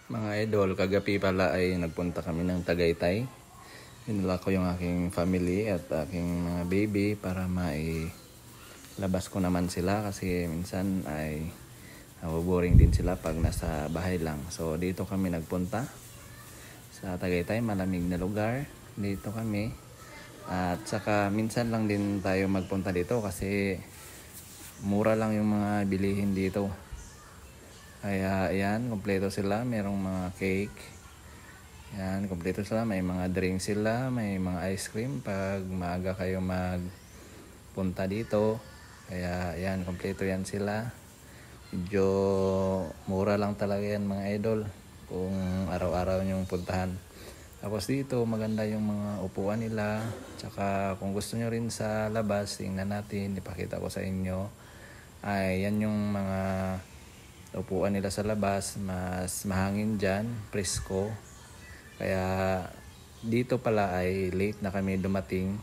Mga idol, kagabi pala ay nagpunta kami ng Tagaytay. Dinala ko yung aking family at aking mga baby para mailabas ko naman sila kasi minsan ay boring din sila pag nasa bahay lang. So dito kami nagpunta sa Tagaytay, malamig na lugar. Dito kami at saka minsan lang din tayo magpunta dito kasi mura lang yung mga bilihin dito. Kaya ayan, kompleto sila. Merong mga cake. Ayan, kompleto sila. May mga drinks sila. May mga ice cream pag maaga kayo magpunta dito. Kaya ayan, kompleto yan sila. Medyo mura lang talaga yan mga idol kung araw-araw nyong puntahan. Tapos dito maganda yung mga upuan nila. Tsaka kung gusto nyo rin sa labas, tingnan natin, ipakita ko sa inyo. Ay yan yung mga upuan nila sa labas, mas mahangin dyan, presko. Kaya dito pala ay late na kami dumating.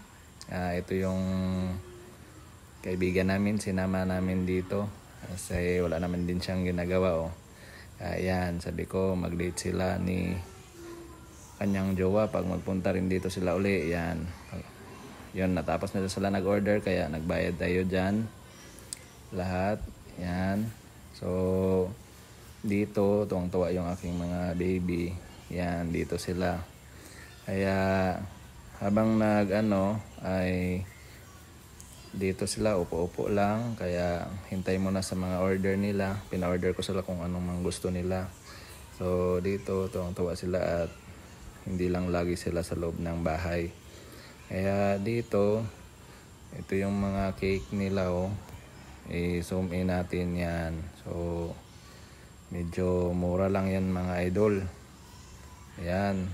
Ito yung kaibigan namin, sinama namin dito kasi wala naman din siyang ginagawa. Ayan, sabi ko mag-date sila ni kanyang jowa pag magpunta rin dito sila uli. Yan, yun, natapos na sila nag-order kaya nagbayad tayo dyan lahat. Yan. So dito tuwang-tuwa yung aking mga baby. Yan, dito sila. Kaya habang ay dito sila, upo-upo lang. Kaya hintay muna sa mga order nila. Pina-order ko sila kung anong mga gusto nila. So dito tuwang-tuwa sila at hindi lang lagi sila sa loob ng bahay. Kaya dito, ito yung mga cake nila. I-zoom in natin yan. So medyo mura lang yan mga idol. Ayan,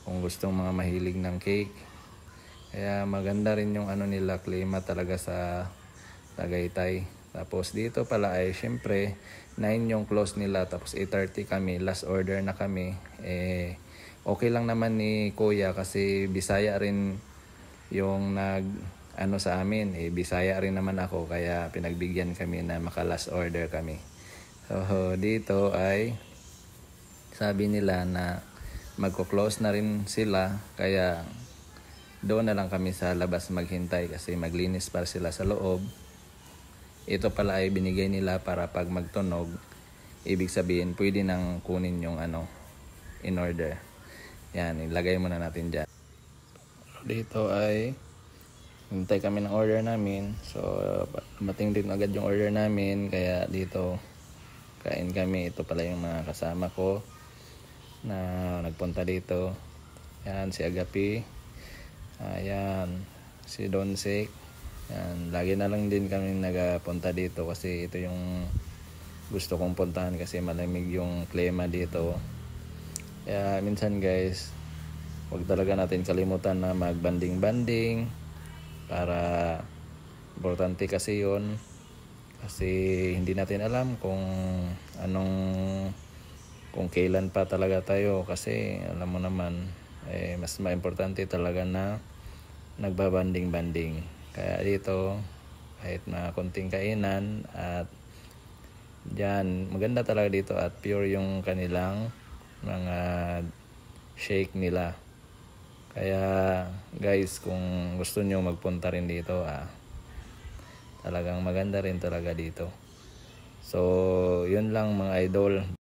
kung gustong mga mahilig ng cake. Kaya maganda rin yung nila, klima talaga sa Tagaytay. Tapos dito pala ay syempre 9 yung close nila, tapos 8:30 kami, last order na kami. Okay lang naman ni Kuya kasi Bisaya rin yung sa amin. Bisaya rin naman ako kaya pinagbigyan kami na maka-last order kami. So dito ay sabi nila na magko-close na rin sila kaya doon na lang kami sa labas maghintay kasi maglinis para sila sa loob. Ito pala ay binigay nila para pag magtunog, ibig sabihin pwede nang kunin yung in order. Yan, ilagay muna natin dyan. Dito ay hintay kami ng order namin. So mating din agad yung order namin kaya dito kain kami. Ito pala yung mga kasama ko na nagpunta dito. Yan, si Agapi. Ayan, si Donsek. Yan, lagi na lang din kami nagapunta dito kasi ito yung gusto kong puntahan kasi malamig yung klima dito. Kaya minsan guys, huwag talaga natin kalimutan na magbanding-banding para importante kasi yun. Kasi hindi natin alam kung kailan pa talaga tayo kasi alam mo naman mas maimportante talaga na nagbabanding-banding. Kaya dito kahit na konting kainan at dyan maganda talaga dito at pure yung kanilang mga shake nila. Kaya guys, kung gusto nyo magpunta rin dito, talagang maganda rin talaga dito. So yun lang mga idol.